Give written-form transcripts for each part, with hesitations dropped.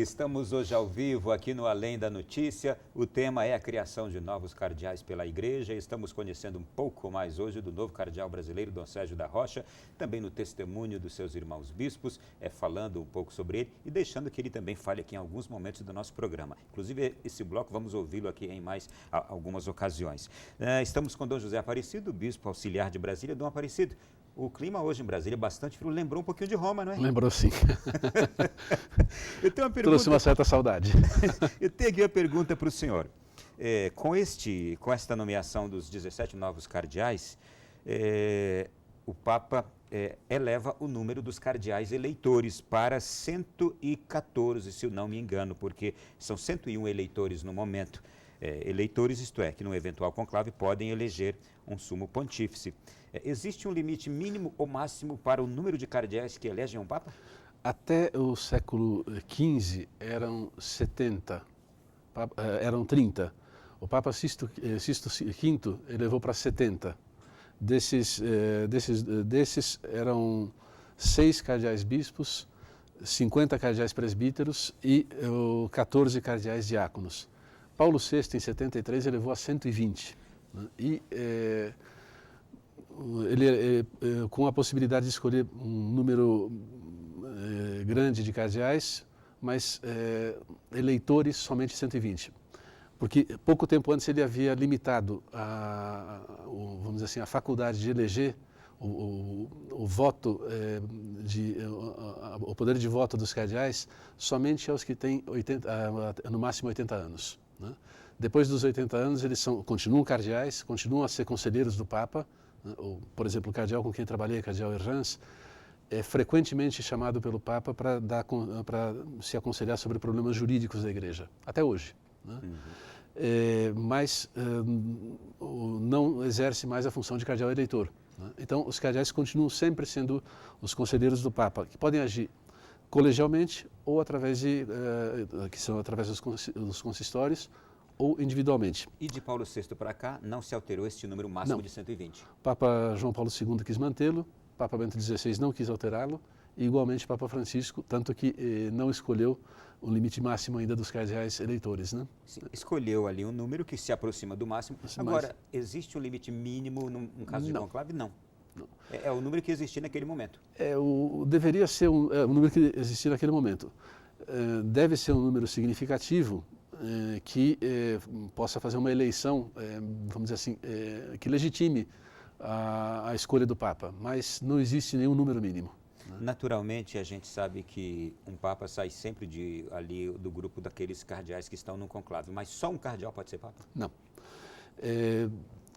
Estamos hoje ao vivo aqui no Além da Notícia. O tema é a criação de novos cardeais pela Igreja. Estamos conhecendo um pouco mais hoje do novo cardeal brasileiro, Dom Sérgio da Rocha, também no testemunho dos seus irmãos bispos, falando um pouco sobre ele e deixando que ele também fale aqui em alguns momentos do nosso programa. Inclusive, esse bloco vamos ouvi-lo aqui em mais algumas ocasiões. Estamos com Dom José Aparecido, bispo auxiliar de Brasília. Dom Aparecido, o clima hoje em Brasília é bastante frio, lembrou um pouquinho de Roma, não é? Lembrou sim. Eu tenho uma pergunta... Trouxe uma certa saudade. Eu tenho aqui uma pergunta para o senhor. Com esta nomeação dos 17 novos cardeais, o Papa eleva o número dos cardeais eleitores para 114, se eu não me engano, porque são 101 eleitores no momento. Eleitores, isto é, que no eventual conclave podem eleger um sumo pontífice. Existe um limite mínimo ou máximo para o número de cardeais que elegem um Papa? Até o século XV eram 70, eram 30. O Papa Sisto V elevou para 70. Desses eram 6 cardeais bispos, 50 cardeais presbíteros e 14 cardeais diáconos. Paulo VI, em 73, elevou a 120. Né? E ele, com a possibilidade de escolher um número grande de cardeais, mas eleitores somente 120. Porque pouco tempo antes ele havia limitado vamos dizer assim, a faculdade de eleger o voto, o poder de voto dos cardeais somente aos que têm no máximo 80 anos. Né? Depois dos 80 anos eles continuam cardeais, continuam a ser conselheiros do Papa. Né? Por exemplo, o cardeal com quem trabalhei, o cardeal Herrans, é frequentemente chamado pelo Papa para se aconselhar sobre problemas jurídicos da Igreja, até hoje. Né? Mas não exerce mais a função de cardeal eleitor. Né? Então, os cardeais continuam sempre sendo os conselheiros do Papa, que podem agir colegialmente ou através dos consistórios ou individualmente. E de Paulo VI para cá não se alterou este número máximo de 120? Papa João Paulo II quis mantê-lo, Papa Bento XVI não quis alterá-lo, e igualmente Papa Francisco, tanto que não escolheu o limite máximo ainda dos cardeais eleitores. Né? Sim, escolheu ali um número que se aproxima do máximo. Agora, existe um limite mínimo num caso de conclave? Não. É o número que existia naquele momento. Deveria ser o número que existia naquele momento. Deve ser um número significativo que possa fazer uma eleição, vamos dizer assim, que legitime a escolha do Papa, mas não existe nenhum número mínimo. Né? Naturalmente, a gente sabe que um Papa sai sempre ali do grupo daqueles cardeais que estão num conclave, mas só um cardeal pode ser Papa? Não.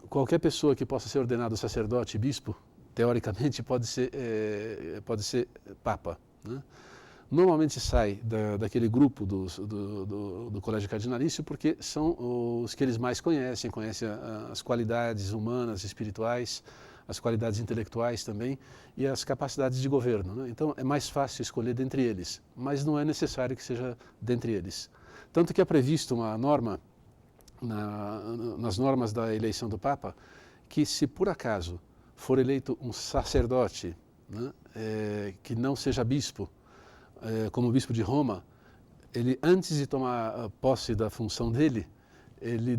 Qualquer pessoa que possa ser ordenado sacerdote, bispo, teoricamente pode ser Papa. Né? Normalmente sai daquele grupo do Colégio Cardinalício porque são os que eles mais conhecem as qualidades humanas, espirituais, as qualidades intelectuais também e as capacidades de governo. Né? Então é mais fácil escolher dentre eles, mas não é necessário que seja dentre eles. Tanto que é previsto uma norma nas normas da eleição do Papa, que se por acaso for eleito um sacerdote, né, que não seja bispo, como bispo de Roma, ele antes de tomar posse da função dele, ele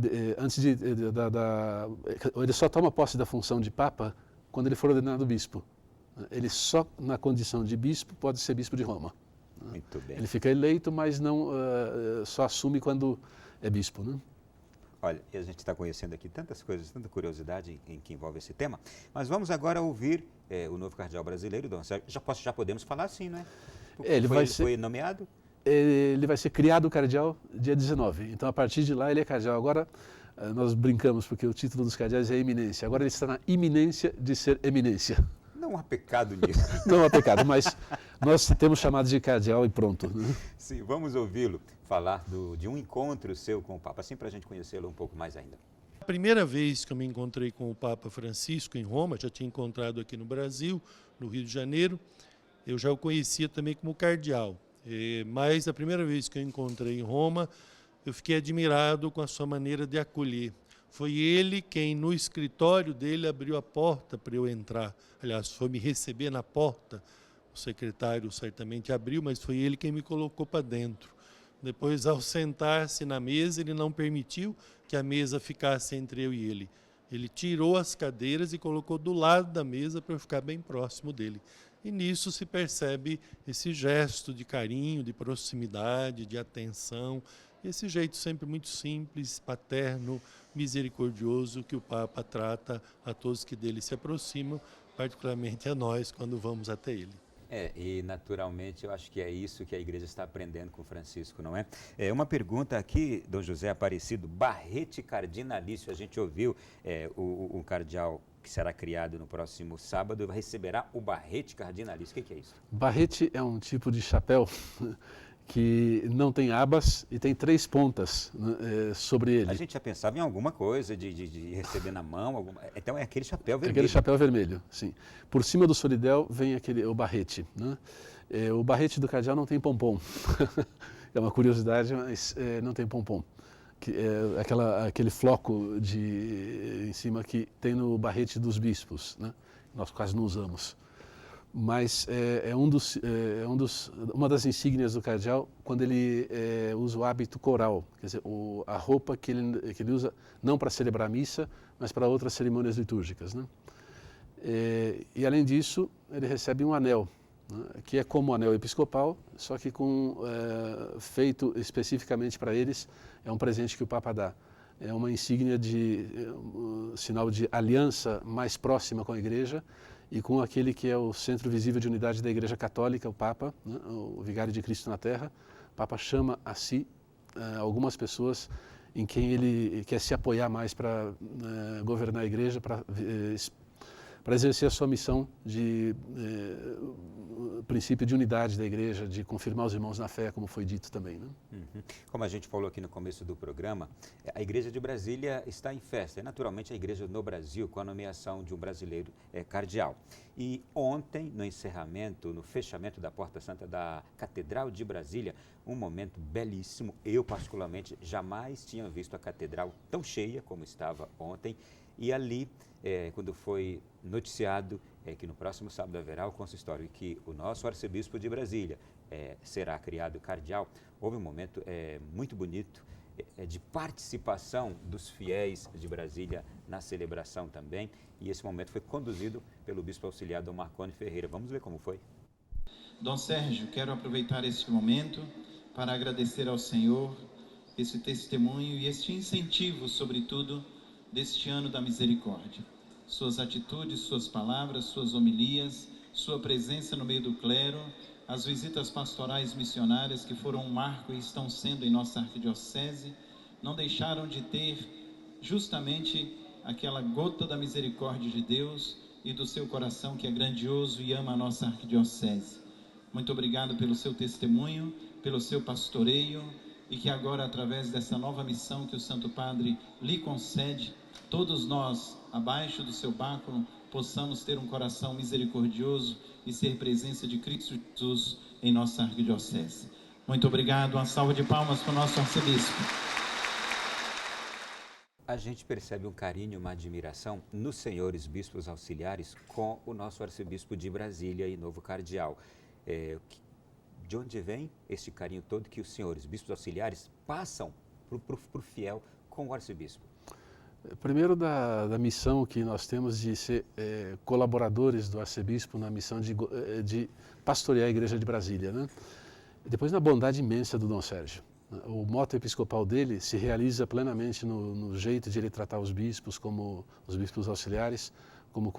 só toma posse da função de Papa quando ele for ordenado bispo. Ele só na condição de bispo pode ser bispo de Roma. Muito bem. Ele fica eleito, mas não só assume quando é bispo. Né? Olha, a gente está conhecendo aqui tantas coisas, tanta curiosidade em que envolve esse tema, mas vamos agora ouvir o novo cardeal brasileiro, Dom Sérgio. Já podemos falar sim, não é? Ele foi nomeado? Ele vai ser criado cardeal dia 19, então a partir de lá ele é cardeal. Agora nós brincamos porque o título dos cardeais é eminência, agora ele está na iminência de ser eminência. Não há pecado nisso. Não há pecado, mas nós temos chamado de cardeal e pronto. Né? Sim, vamos ouvi-lo falar de um encontro seu com o Papa, assim para a gente conhecê-lo um pouco mais ainda. A primeira vez que eu me encontrei com o Papa Francisco em Roma, já tinha encontrado aqui no Brasil, no Rio de Janeiro, eu já o conhecia também como cardeal. Mas a primeira vez que eu encontrei em Roma, eu fiquei admirado com a sua maneira de acolher. Foi ele quem, no escritório dele, abriu a porta para eu entrar. Aliás, foi me receber na porta. O secretário certamente abriu, mas foi ele quem me colocou para dentro. Depois, ao sentar-se na mesa, ele não permitiu que a mesa ficasse entre eu e ele. Ele tirou as cadeiras e colocou do lado da mesa para eu ficar bem próximo dele. E nisso se percebe esse gesto de carinho, de proximidade, de atenção, esse jeito sempre muito simples, paterno, misericordioso que o Papa trata a todos que dele se aproximam, particularmente a nós quando vamos até ele. E naturalmente eu acho que é isso que a igreja está aprendendo com Francisco, não é? Uma pergunta aqui, Dom José Aparecido, Barrete Cardinalício, a gente ouviu o cardeal que será criado no próximo sábado, receberá o Barrete Cardinalício. O que é isso? Barrete é um tipo de chapéu que não tem abas e tem 3 pontas, né, sobre ele. A gente já pensava em alguma coisa de receber na mão, então é aquele chapéu vermelho. Aquele chapéu vermelho, sim. Por cima do solidel vem o barrete, né? O barrete do cardeal não tem pompom. É uma curiosidade, mas não tem pompom. Aquele floco em cima que tem no barrete dos bispos, né? Nós quase não usamos. Mas uma das insígnias do cardeal quando ele usa o hábito coral, quer dizer, a roupa que ele usa não para celebrar a missa, mas para outras cerimônias litúrgicas, né? E além disso, ele recebe um anel, né, que é como o anel episcopal, só que feito especificamente para eles, é um presente que o Papa dá. É uma insígnia sinal de aliança mais próxima com a Igreja e com aquele que é o centro visível de unidade da Igreja Católica, o Papa, né, o Vigário de Cristo na Terra. O Papa chama a si algumas pessoas em quem ele quer se apoiar mais para governar a Igreja, para exercer a sua missão de princípio de unidade da Igreja, de confirmar os irmãos na fé, como foi dito também, né? Uhum. Como a gente falou aqui no começo do programa, a Igreja de Brasília está em festa. É naturalmente a Igreja no Brasil, com a nomeação de um brasileiro cardeal. E ontem, no fechamento da Porta Santa da Catedral de Brasília, um momento belíssimo. Eu, particularmente, jamais tinha visto a catedral tão cheia como estava ontem. E ali, quando foi noticiado que no próximo sábado haverá o consistório e que o nosso arcebispo de Brasília será criado cardeal, houve um momento muito bonito de participação dos fiéis de Brasília na celebração também. E esse momento foi conduzido pelo bispo auxiliar Dom Marconi Ferreira. Vamos ver como foi. Dom Sérgio, quero aproveitar este momento para agradecer ao Senhor esse testemunho e este incentivo, sobretudo, deste ano da misericórdia. Suas atitudes, suas palavras, suas homilias, sua presença no meio do clero, as visitas pastorais missionárias que foram um marco e estão sendo em nossa arquidiocese, não deixaram de ter justamente aquela gota da misericórdia de Deus e do seu coração que é grandioso e ama a nossa arquidiocese. Muito obrigado pelo seu testemunho, pelo seu pastoreio e que agora, através dessa nova missão que o Santo Padre lhe concede, todos nós, abaixo do seu báculo, possamos ter um coração misericordioso e ser presença de Cristo Jesus em nossa arquidiocese. Muito obrigado. Uma salva de palmas para o nosso arcebispo. A gente percebe um carinho, uma admiração nos senhores bispos auxiliares com o nosso arcebispo de Brasília e novo cardeal. De onde vem esse carinho todo que os senhores bispos auxiliares passam para o fiel com o arcebispo? Primeiro da missão que nós temos de ser colaboradores do arcebispo na missão de pastorear a Igreja de Brasília, né? Depois na bondade imensa do Dom Sérgio. O moto episcopal dele se realiza plenamente no jeito de ele tratar os bispos, como os bispos auxiliares, como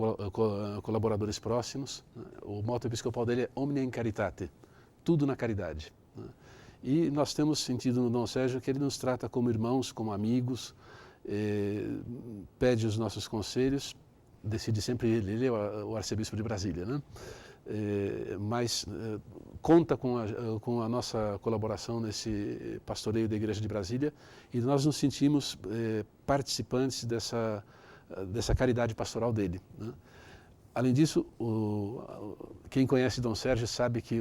colaboradores próximos. O moto episcopal dele é Omnia in Caritate, tudo na caridade, né? E nós temos sentido no Dom Sérgio que ele nos trata como irmãos, como amigos, pede os nossos conselhos, decide sempre ele é o arcebispo de Brasília, né? Mas conta com a nossa colaboração nesse pastoreio da Igreja de Brasília e nós nos sentimos participantes dessa caridade pastoral dele, né? Além disso, quem conhece Dom Sérgio sabe que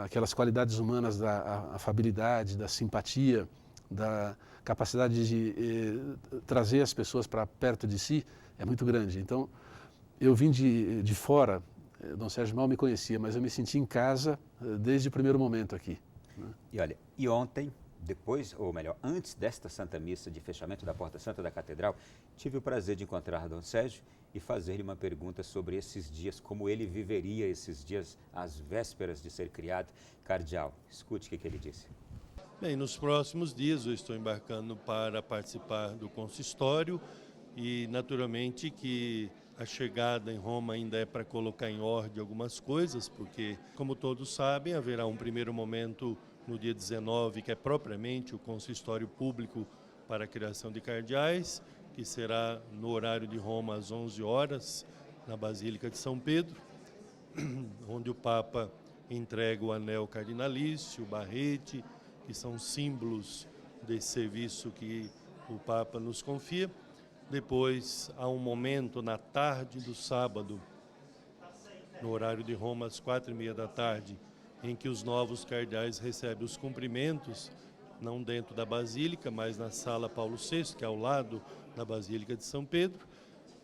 aquelas qualidades humanas da afabilidade, da simpatia, da capacidade de trazer as pessoas para perto de si é muito grande. Então, eu vim de fora, Dom Sérgio mal me conhecia, mas eu me senti em casa desde o primeiro momento aqui, né? E olha, e ontem, depois, ou melhor, antes desta Santa Missa de fechamento da Porta Santa da Catedral, tive o prazer de encontrar Dom Sérgio e fazer-lhe uma pergunta sobre esses dias, como ele viveria esses dias às vésperas de ser criado cardeal. Escute o que ele disse. Bem, nos próximos dias eu estou embarcando para participar do consistório e, naturalmente, que a chegada em Roma ainda é para colocar em ordem algumas coisas, porque, como todos sabem, haverá um primeiro momento no dia 19, que é propriamente o consistório público para a criação de cardeais, que será no horário de Roma às 11 horas, na Basílica de São Pedro, onde o Papa entrega o anel cardinalício, o barrete, que são símbolos desse serviço que o Papa nos confia. Depois há um momento na tarde do sábado, no horário de Roma, às 4h30 da tarde, em que os novos cardeais recebem os cumprimentos, não dentro da Basílica, mas na Sala Paulo VI, que é ao lado da Basílica de São Pedro.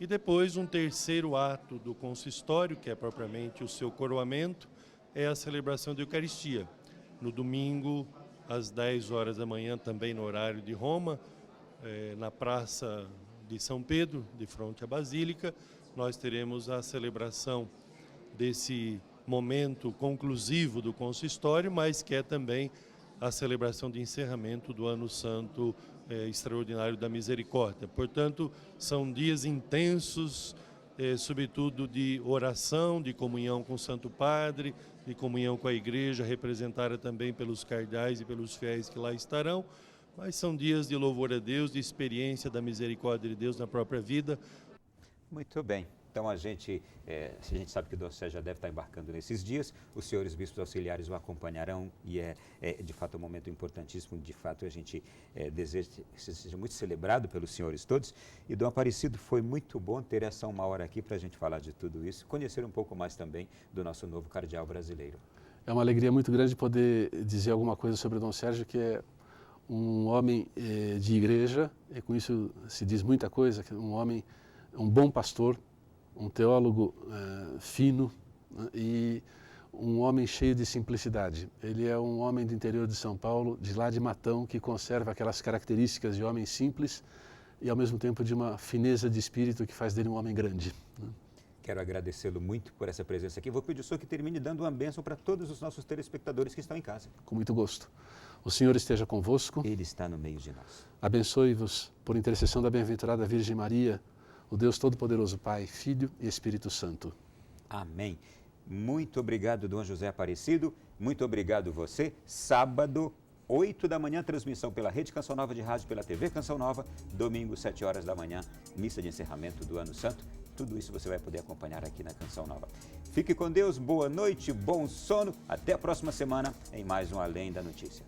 E depois um terceiro ato do consistório, que é propriamente o seu coroamento, é a celebração da Eucaristia. No domingo, às 10 horas da manhã, também no horário de Roma, na Praça de São Pedro, de frente à Basílica, nós teremos a celebração desse momento conclusivo do consistório, mas que é também a celebração de encerramento do Ano Santo Extraordinário da Misericórdia. Portanto, são dias intensos, sobretudo de oração, de comunhão com o Santo Padre, de comunhão com a Igreja, representada também pelos cardeais e pelos fiéis que lá estarão, mas são dias de louvor a Deus, de experiência da misericórdia de Deus na própria vida. Muito bem. Então a gente sabe que o Dom Sérgio já deve estar embarcando nesses dias, os senhores bispos auxiliares o acompanharão e é de fato um momento importantíssimo, de fato a gente deseja que seja muito celebrado pelos senhores todos. E Dom Aparecido, foi muito bom ter essa uma hora aqui para a gente falar de tudo isso, conhecer um pouco mais também do nosso novo cardeal brasileiro. É uma alegria muito grande poder dizer alguma coisa sobre o Dom Sérgio, que é um homem de igreja, e com isso se diz muita coisa, que é um homem, um bom pastor, um teólogo fino, né, e um homem cheio de simplicidade. Ele é um homem do interior de São Paulo, de lá de Matão, que conserva aquelas características de homem simples e ao mesmo tempo de uma fineza de espírito que faz dele um homem grande, né? Quero agradecê-lo muito por essa presença aqui. Vou pedir ao senhor que termine dando uma bênção para todos os nossos telespectadores que estão em casa. Com muito gosto. O Senhor esteja convosco. Ele está no meio de nós. Abençoe-vos, por intercessão da bem-aventurada Virgem Maria, o Deus Todo-Poderoso, Pai, Filho e Espírito Santo. Amém. Muito obrigado, Dom José Aparecido. Muito obrigado você. Sábado, 8 da manhã, transmissão pela Rede Canção Nova de Rádio, pela TV Canção Nova. Domingo, 7 horas da manhã, missa de encerramento do Ano Santo. Tudo isso você vai poder acompanhar aqui na Canção Nova. Fique com Deus, boa noite, bom sono. Até a próxima semana em mais um Além da Notícia.